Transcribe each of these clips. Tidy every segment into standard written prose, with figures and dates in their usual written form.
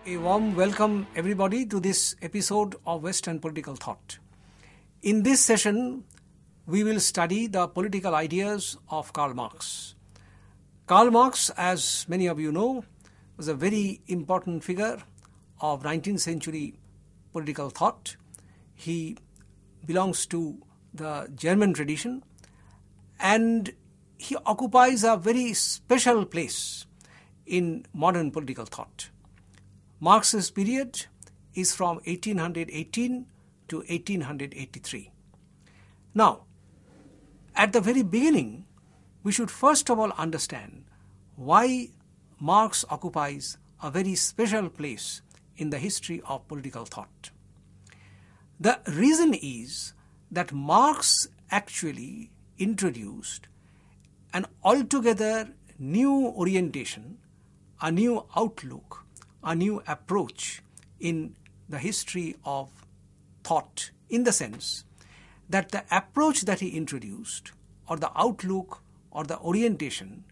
A warm welcome everybody to this episode of Western Political Thought. In this session, we will study the political ideas of Karl Marx. Karl Marx, as many of you know, was a very important figure of 19th century political thought. He belongs to the German tradition and he occupies a very special place in modern political thought. Marx's period is from 1818 to 1883. Now, at the very beginning, we should first of all understand why Marx occupies a very special place in the history of political thought. The reason is that Marx actually introduced an altogether new orientation, a new outlook, a new approach in the history of thought, in the sense that the approach that he introduced, or the outlook or the orientation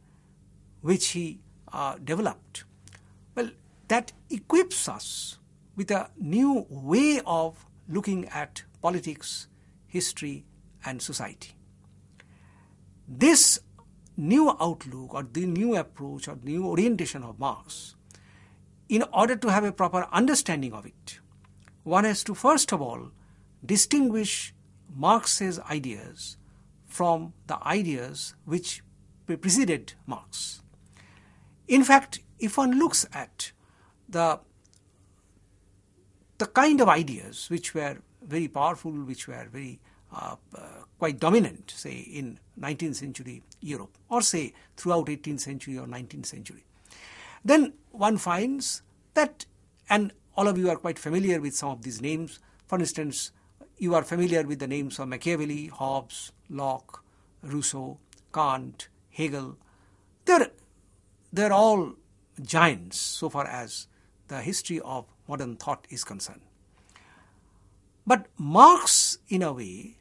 which he developed, well, that equips us with a new way of looking at politics, history and society. This new outlook or the new approach or new orientation of Marx, in order to have a proper understanding of it, one has to first of all distinguish Marx's ideas from the ideas which preceded Marx. In fact, if one looks at the kind of ideas which were very powerful, which were very quite dominant, say in 19th century Europe, or say throughout 18th century or 19th century, then one finds that, and all of you are quite familiar with some of these names. For instance, you are familiar with the names of Machiavelli, Hobbes, Locke, Rousseau, Kant, Hegel. They're all giants so far as the history of modern thought is concerned. But Marx, in a way,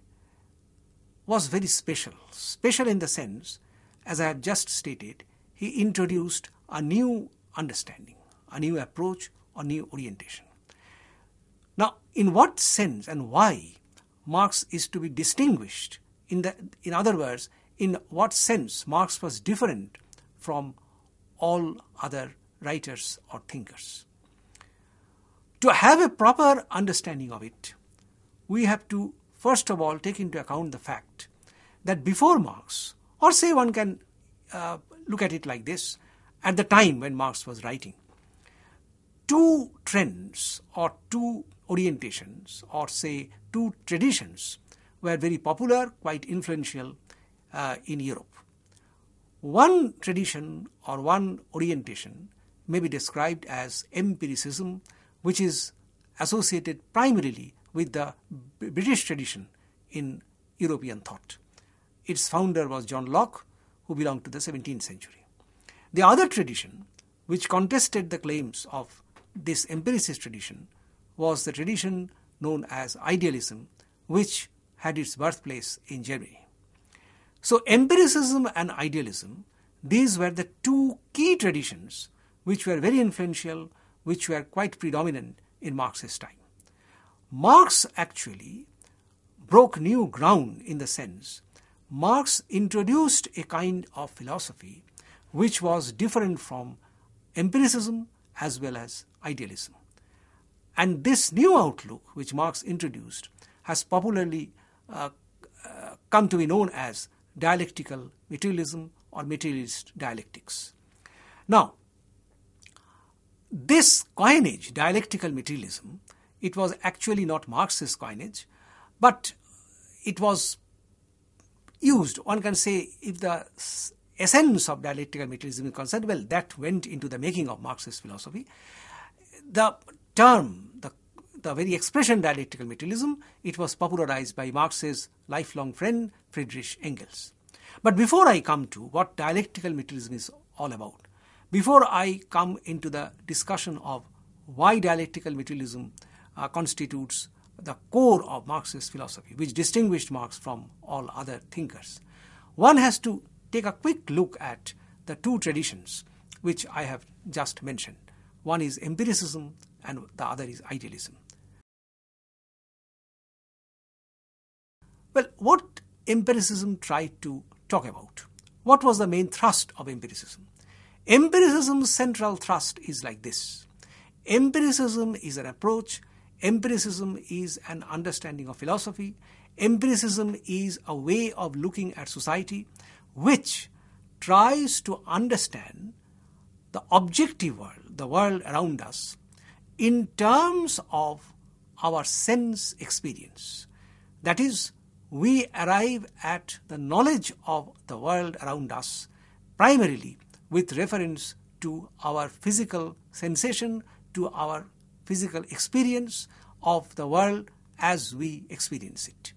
was very special. Special in the sense, as I have just stated, he introduced a new understanding, a new approach, a new orientation. Now, in what sense and why Marx is to be distinguished? In other words, in what sense Marx was different from all other writers or thinkers? To have a proper understanding of it, we have to first of all take into account the fact that before Marx, or say one can look at it like this, at the time when Marx was writing, two trends or two orientations or say two traditions were very popular, quite influential in Europe. One tradition or one orientation may be described as Empiricism, which is associated primarily with the British tradition in European thought. Its founder was John Locke, who belonged to the 17th century. The other tradition, which contested the claims of this empiricist tradition, was the tradition known as Idealism, which had its birthplace in Germany. So Empiricism and Idealism, these were the two key traditions which were very influential, which were quite predominant in Marx's time. Marx actually broke new ground in the sense Marx introduced a kind of philosophy which was different from empiricism as well as idealism. And this new outlook which Marx introduced has popularly come to be known as dialectical materialism or materialist dialectics. Now, this coinage, dialectical materialism, it was actually not Marx's coinage, but it was used, one can say, if the essence of dialectical materialism is concerned, well, that went into the making of Marxist philosophy. The term, the very expression dialectical materialism, it was popularized by Marx's lifelong friend Friedrich Engels. But before I come to what dialectical materialism is all about, before I come into the discussion of why dialectical materialism constitutes the core of Marxist philosophy, which distinguished Marx from all other thinkers, one has to take a quick look at the two traditions which I have just mentioned. One is empiricism and the other is idealism. Well, what empiricism tried to talk about? What was the main thrust of empiricism? Empiricism's central thrust is like this. Empiricism is an approach. Empiricism is an understanding of philosophy. Empiricism is a way of looking at society which tries to understand the objective world, the world around us, in terms of our sense experience. That is, we arrive at the knowledge of the world around us primarily with reference to our physical sensation, to our physical experience of the world as we experience it.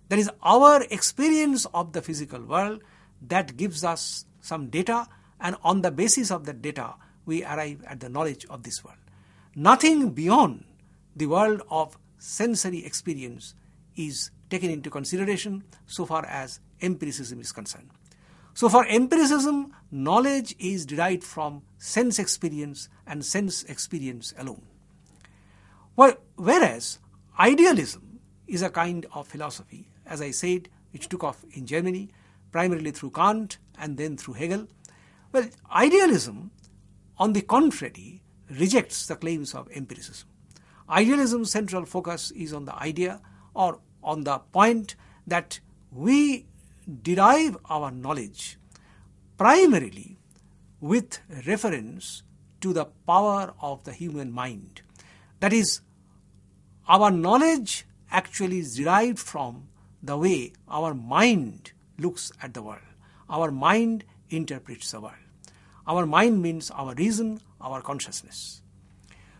That is our experience of the physical world that gives us some data, and on the basis of that data we arrive at the knowledge of this world. Nothing beyond the world of sensory experience is taken into consideration so far as empiricism is concerned. So for empiricism, knowledge is derived from sense experience and sense experience alone. Whereas idealism is a kind of philosophy, as I said, which took off in Germany, primarily through Kant and then through Hegel. Well, idealism, on the contrary, rejects the claims of empiricism. Idealism's central focus is on the idea, or on the point that we derive our knowledge primarily with reference to the power of the human mind. That is, our knowledge actually is derived from the way our mind looks at the world. Our mind interprets the world. Our mind means our reason, our consciousness.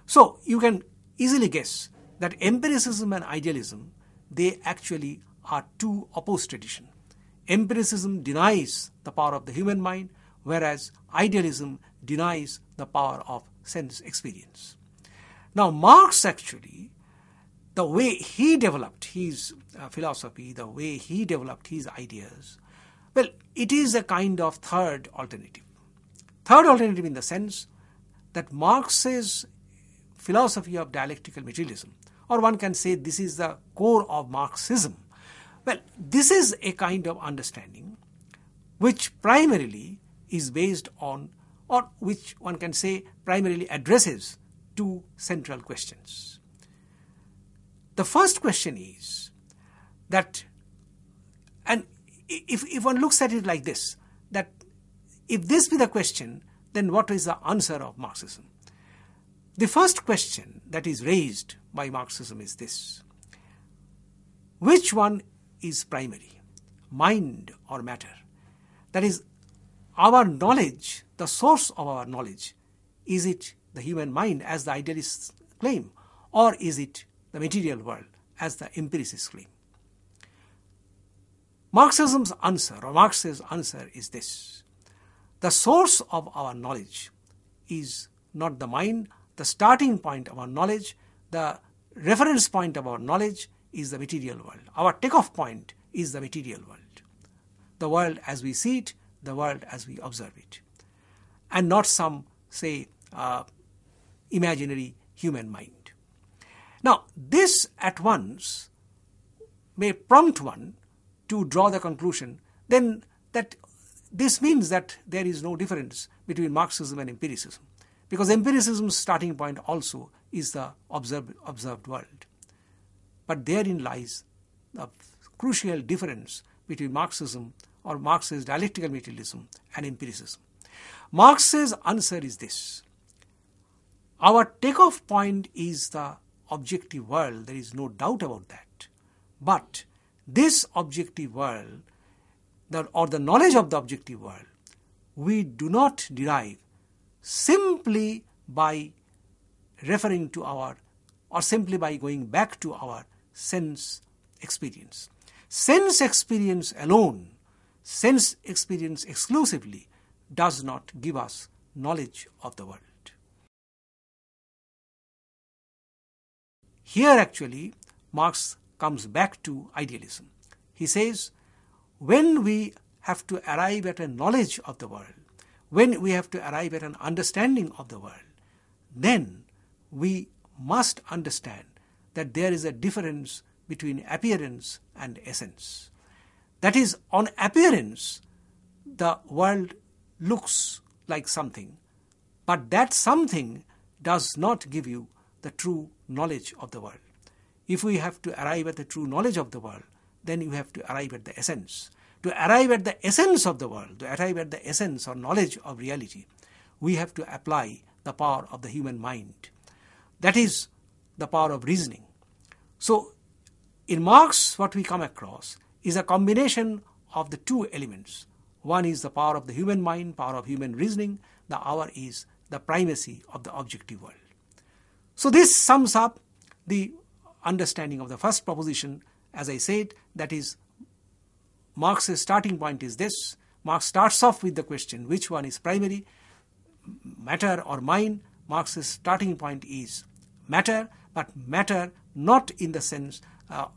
So you can easily guess that empiricism and idealism, they actually are two opposed traditions. Empiricism denies the power of the human mind, whereas idealism denies the power of sense experience. Now Marx actually, the way he developed his philosophy, the way he developed his ideas, well, it is a kind of third alternative. Third alternative in the sense that Marx's philosophy of dialectical materialism, or one can say this is the core of Marxism. Well, this is a kind of understanding which primarily is based on, or which one can say primarily addresses two central questions. The first question is that, and if one looks at it like this, that if this be the question, then what is the answer of Marxism? The first question that is raised by Marxism is this: which one is primary, mind or matter? That is, our knowledge, the source of our knowledge, is it the human mind as the idealists claim, or is it the material world as the empiricists claim? Marxism's answer, or Marx's answer, is this: the source of our knowledge is not the mind. The starting point of our knowledge, the reference point of our knowledge is the material world. Our takeoff point is the material world. The world as we see it, the world as we observe it. And not some, say, imaginary human mind. Now, this at once may prompt one to draw the conclusion then that this means that there is no difference between Marxism and empiricism, because empiricism's starting point also is the observed world. But therein lies the crucial difference between Marxism, or Marx's dialectical materialism, and empiricism. Marx's answer is this: our takeoff point is the objective world, there is no doubt about that. But this objective world, or the knowledge of the objective world, we do not derive simply by referring to our, or simply by going back to our sense experience. Sense experience alone, sense experience exclusively, does not give us knowledge of the world. Here actually Marx comes back to idealism. He says, when we have to arrive at a knowledge of the world, when we have to arrive at an understanding of the world, then we must understand that there is a difference between appearance and essence. That is, on appearance, the world looks like something, but that something does not give you the true knowledge of the world. If we have to arrive at the true knowledge of the world, then you have to arrive at the essence. To arrive at the essence of the world, to arrive at the essence or knowledge of reality, we have to apply the power of the human mind. That is the power of reasoning. So, in Marx, what we come across is a combination of the two elements. One is the power of the human mind, power of human reasoning. The other is the primacy of the objective world. So this sums up the understanding of the first proposition. As I said, that is, Marx's starting point is this. Marx starts off with the question, which one is primary, matter or mind? Marx's starting point is matter, but matter not in the sense,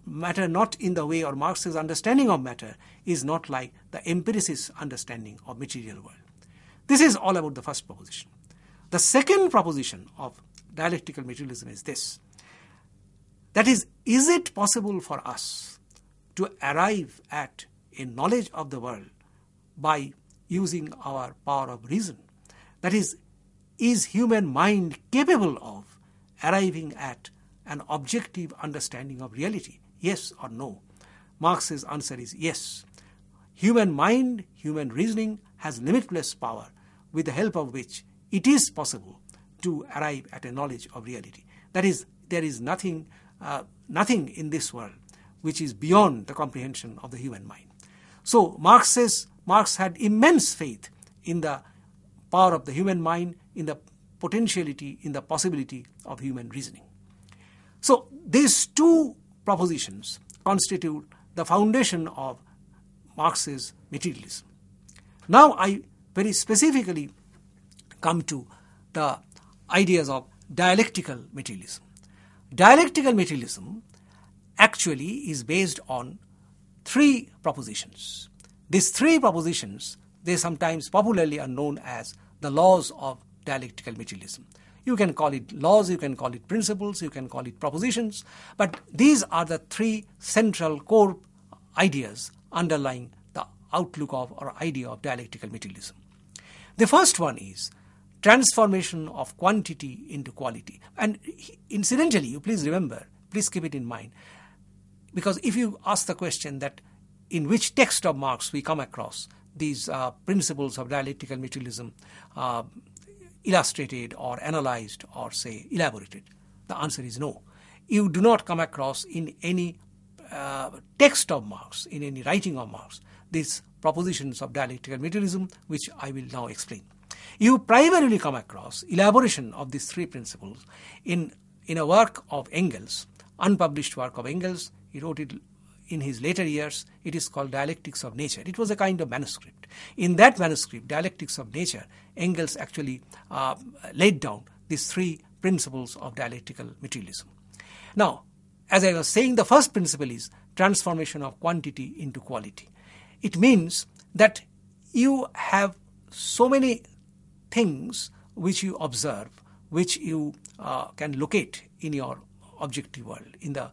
matter not in the way, or Marx's understanding of matter is not like the empiricist understanding of material world. This is all about the first proposition. The second proposition of dialectical materialism is this. That is it possible for us to arrive at a knowledge of the world by using our power of reason? That is human mind capable of arriving at an objective understanding of reality? Yes or no? Marx's answer is yes. Human mind, human reasoning has limitless power, with the help of which it is possible to arrive at a knowledge of reality. That is, there is nothing in this world which is beyond the comprehension of the human mind. So Marx had immense faith in the power of the human mind, in the potentiality, in the possibility of human reasoning. So these two propositions constitute the foundation of Marx's materialism. Now I very specifically come to the ideas of dialectical materialism. Dialectical materialism actually is based on three propositions. These three propositions, they sometimes popularly are known as the laws of dialectical materialism. You can call it laws, you can call it principles, you can call it propositions, but these are the three central core ideas underlying the outlook of or idea of dialectical materialism. The first one is transformation of quantity into quality. And incidentally, you please remember, please keep it in mind, because if you ask the question that in which text of Marx we come across these principles of dialectical materialism illustrated or analyzed or say elaborated, the answer is no. You do not come across in any text of Marx, in any writing of Marx, these propositions of dialectical materialism, which I will now explain. You primarily come across elaboration of these three principles in a work of Engels, unpublished work of Engels. He wrote it in his later years. It is called Dialectics of Nature. It was a kind of manuscript. In that manuscript, Dialectics of Nature, Engels actually laid down these three principles of dialectical materialism. Now, as I was saying, the first principle is transformation of quantity into quality. It means that you have so many things which you observe, which you can locate in your objective world, in the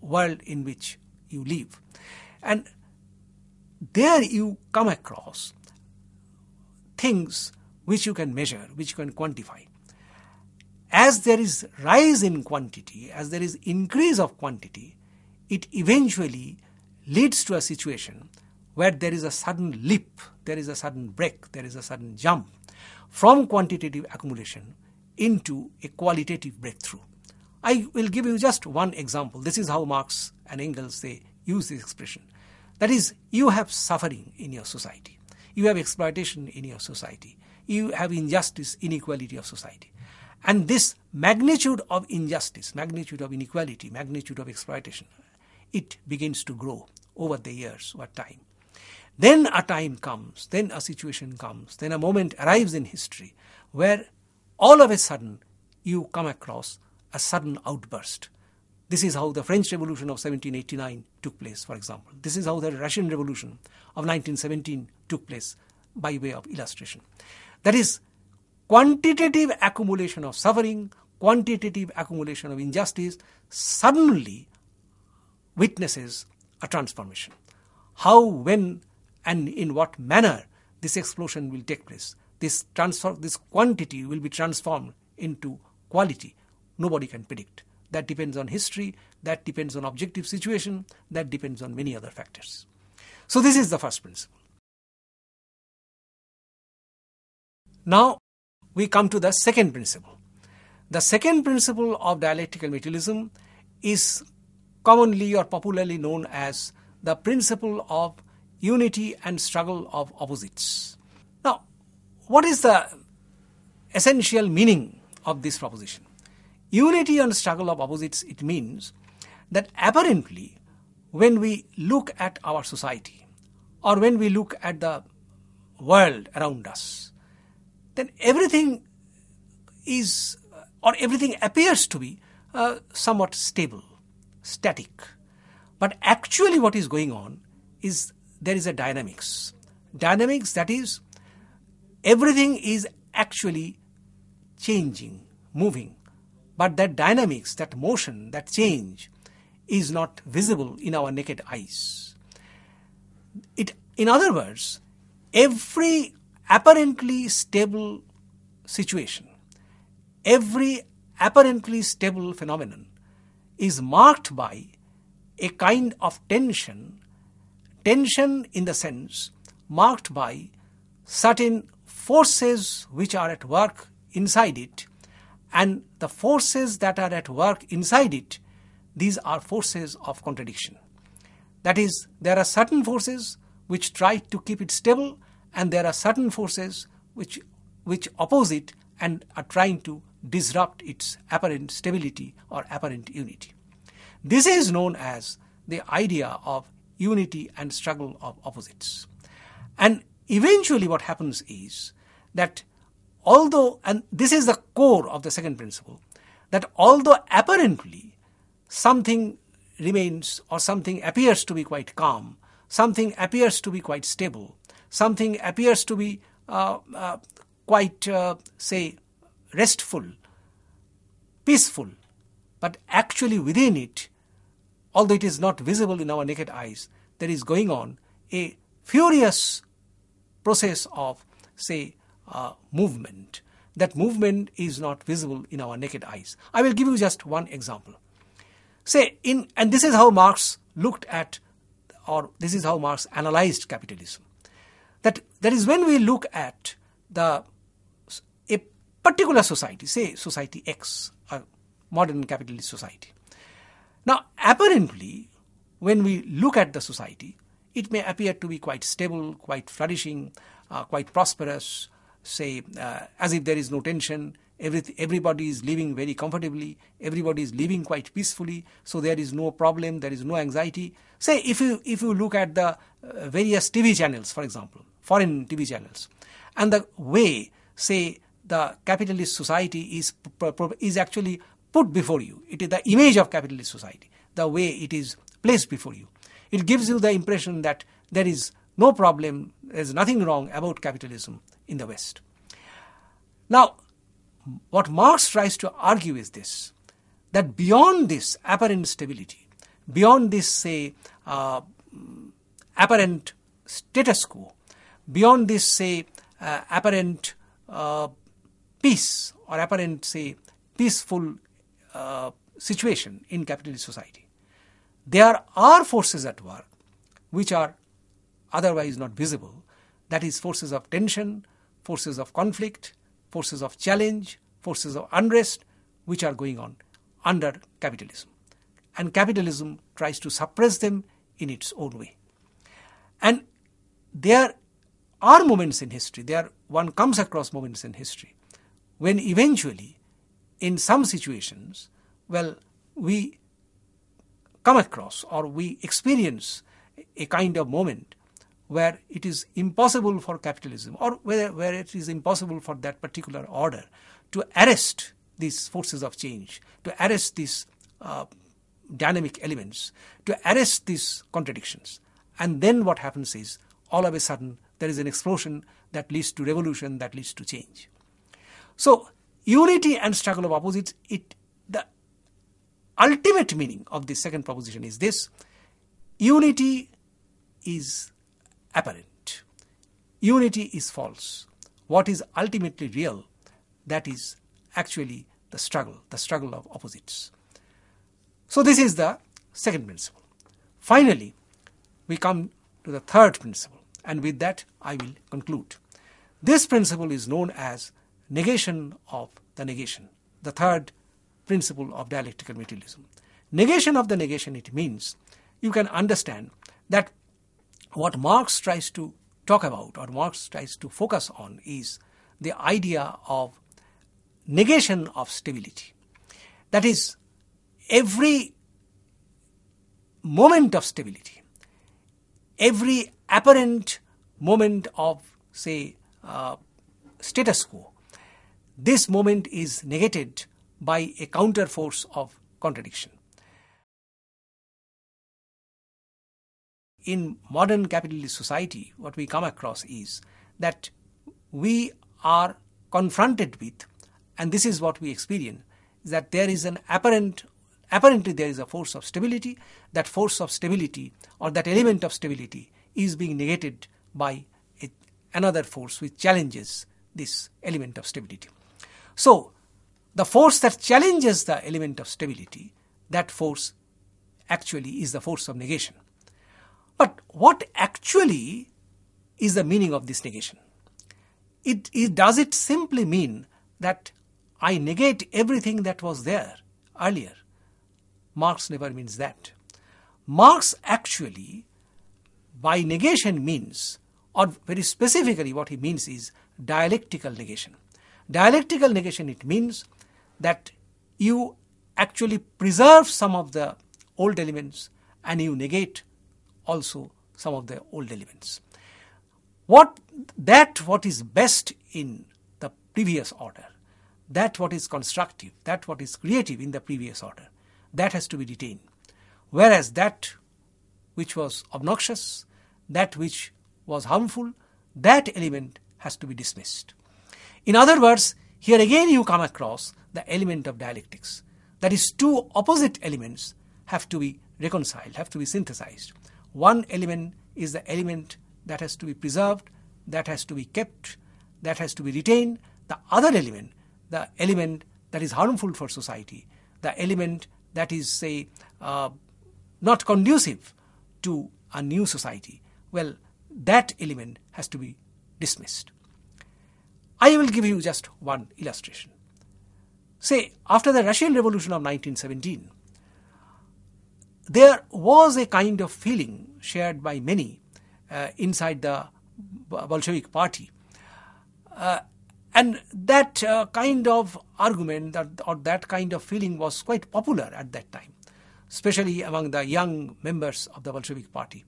world in which you live. And there you come across things which you can measure, which you can quantify. As there is rise in quantity, as there is increase of quantity, it eventually leads to a situation where there is a sudden leap, there is a sudden break, there is a sudden jump from quantitative accumulation into a qualitative breakthrough. I will give you just one example. This is how Marx and Engels, they use this expression. That is, you have suffering in your society. You have exploitation in your society. You have injustice, inequality of society. And this magnitude of injustice, magnitude of inequality, magnitude of exploitation, it begins to grow over the years, over time. Then a time comes, then a situation comes, then a moment arrives in history where all of a sudden you come across a sudden outburst. This is how the French Revolution of 1789 took place, for example. This is how the Russian Revolution of 1917 took place, by way of illustration. That is, quantitative accumulation of suffering, quantitative accumulation of injustice suddenly witnesses a transformation. How, when, and in what manner this explosion will take place, this quantity will be transformed into quality, nobody can predict. That depends on history, that depends on objective situation, that depends on many other factors. So this is the first principle. Now we come to the second principle. The second principle of dialectical materialism is commonly or popularly known as the principle of unity and struggle of opposites. Now, what is the essential meaning of this proposition? Unity and struggle of opposites, it means that apparently when we look at our society or when we look at the world around us, then everything is, or everything appears to be somewhat stable, static. But actually what is going on is there is a dynamics. Dynamics, that is, everything is actually changing, moving. But that dynamics, that motion, that change is not visible in our naked eyes. In other words, every apparently stable situation, every apparently stable phenomenon is marked by a kind of tension in the sense marked by certain forces which are at work inside it, and the forces that are at work inside it, these are forces of contradiction. That is, there are certain forces which try to keep it stable, and there are certain forces which oppose it and are trying to disrupt its apparent stability or apparent unity. This is known as the idea of unity and struggle of opposites. And eventually what happens is that although, and this is the core of the second principle, that although apparently something remains or something appears to be quite calm, something appears to be quite stable, something appears to be quite, restful, peaceful, but actually within it, although it is not visible in our naked eyes, there is going on a furious process of, movement. That movement is not visible in our naked eyes. I will give you just one example. And this is how Marx looked at, or this is how Marx analyzed capitalism. That is, when we look at a particular society, say society X, a modern capitalist society. Now, apparently, when we look at the society, it may appear to be quite stable, quite flourishing, quite prosperous, as if there is no tension, everybody is living very comfortably, everybody is living quite peacefully, so there is no problem, there is no anxiety. Say, if you look at the various TV channels, for example, foreign TV channels, and the way, the capitalist society is actually put before you. It is the image of capitalist society, the way it is placed before you. It gives you the impression that there is no problem, there is nothing wrong about capitalism in the West. Now, what Marx tries to argue is this, that beyond this apparent stability, beyond this, apparent status quo, beyond this, apparent peace or apparent, peaceful situation in capitalist society, there are forces at work which are otherwise not visible. That is, forces of tension, forces of conflict, forces of challenge, forces of unrest, which are going on under capitalism. And capitalism tries to suppress them in its own way. And there are moments in history, one comes across moments in history, when eventually, in some situations, we come across or we experience a kind of moment where it is impossible for capitalism, or where it is impossible for that particular order to arrest these forces of change, to arrest these dynamic elements, to arrest these contradictions. And then what happens is, all of a sudden, there is an explosion that leads to revolution, that leads to change. So, unity and struggle of opposites, the ultimate meaning of this second proposition is this: unity is apparent, unity is false. What is ultimately real, that is actually the struggle of opposites. So this is the second principle. Finally, we come to the third principle, and with that I will conclude. This principle is known as negation of the negation, the third principle of dialectical materialism. Negation of the negation, it means you can understand that what Marx tries to talk about, or Marx tries to focus on, is the idea of negation of stability. That is, every moment of stability, every apparent moment of, say, status quo, this moment is negated by a counter force of contradiction. In modern capitalist society, what we come across is that we are confronted with, and this is what we experience, that there is an apparently there is a force of stability. That force of stability, or that element of stability, is being negated by another force which challenges this element of stability. So, the force that challenges the element of stability, that force actually is the force of negation. But what actually is the meaning of this negation? Does it simply mean that I negate everything that was there earlier? Marx never means that. Marx actually, by negation, means, or very specifically what he means is dialectical negation. Dialectical negation, it means that you actually preserve some of the old elements and you negate also some of the old elements. What is best in the previous order, that what is constructive, that what is creative in the previous order, that has to be retained. Whereas that which was obnoxious, that which was harmful, that element has to be dismissed. In other words, here again you come across the element of dialectics. That is, two opposite elements have to be reconciled, have to be synthesized. One element is the element that has to be preserved, that has to be kept, that has to be retained. The other element, the element that is harmful for society, the element that is, say, not conducive to a new society, well, that element has to be dismissed. I will give you just one illustration. Say, after the Russian Revolution of 1917, there was a kind of feeling shared by many inside the Bolshevik party, and that kind of argument or that kind of feeling was quite popular at that time, especially among the young members of the Bolshevik party.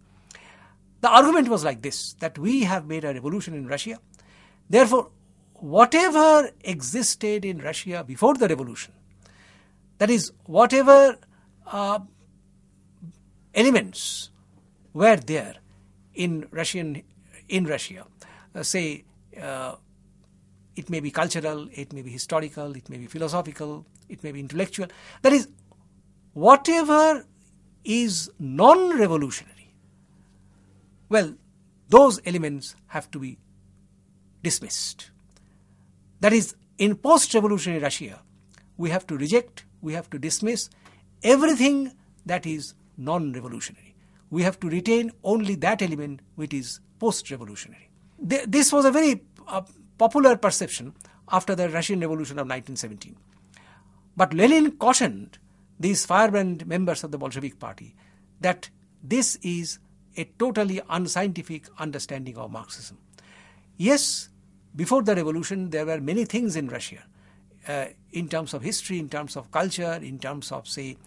The argument was like this, that we have made a revolution in Russia, therefore whatever existed in Russia before the revolution, that is, whatever elements were there in Russia, say, it may be cultural, it may be historical, it may be philosophical, it may be intellectual. That is, whatever is non-revolutionary, well, those elements have to be dismissed. That is, in post-revolutionary Russia, we have to reject, we have to dismiss everything that is non-revolutionary. We have to retain only that element which is post-revolutionary. This was a very popular perception after the Russian Revolution of 1917. But Lenin cautioned these firebrand members of the Bolshevik party that this is a totally unscientific understanding of Marxism. Yes, before the revolution there were many things in Russia, in terms of history, in terms of culture, in terms of, say,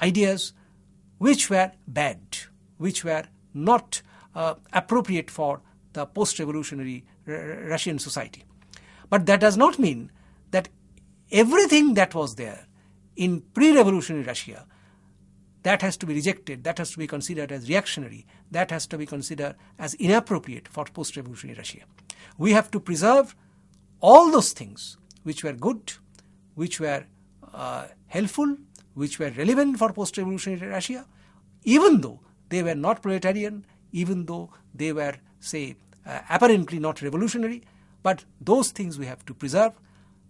ideas, which were bad, which were not appropriate for the post-revolutionary Russian society. But that does not mean that everything that was there in pre-revolutionary Russia, that has to be rejected, that has to be considered as reactionary, that has to be considered as inappropriate for post-revolutionary Russia. We have to preserve all those things which were good, which were helpful, which were relevant for post-revolutionary Russia, even though they were not proletarian, even though they were, say, apparently not revolutionary, but those things we have to preserve,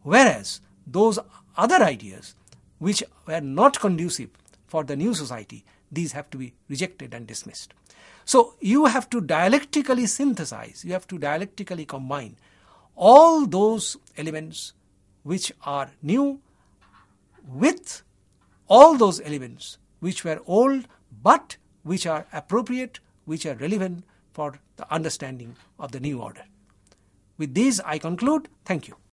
whereas those other ideas which were not conducive for the new society, these have to be rejected and dismissed. So you have to dialectically synthesize, you have to dialectically combine all those elements which are new with all those elements which were old but which are appropriate, which are relevant for the understanding of the new order. With these I conclude. Thank you.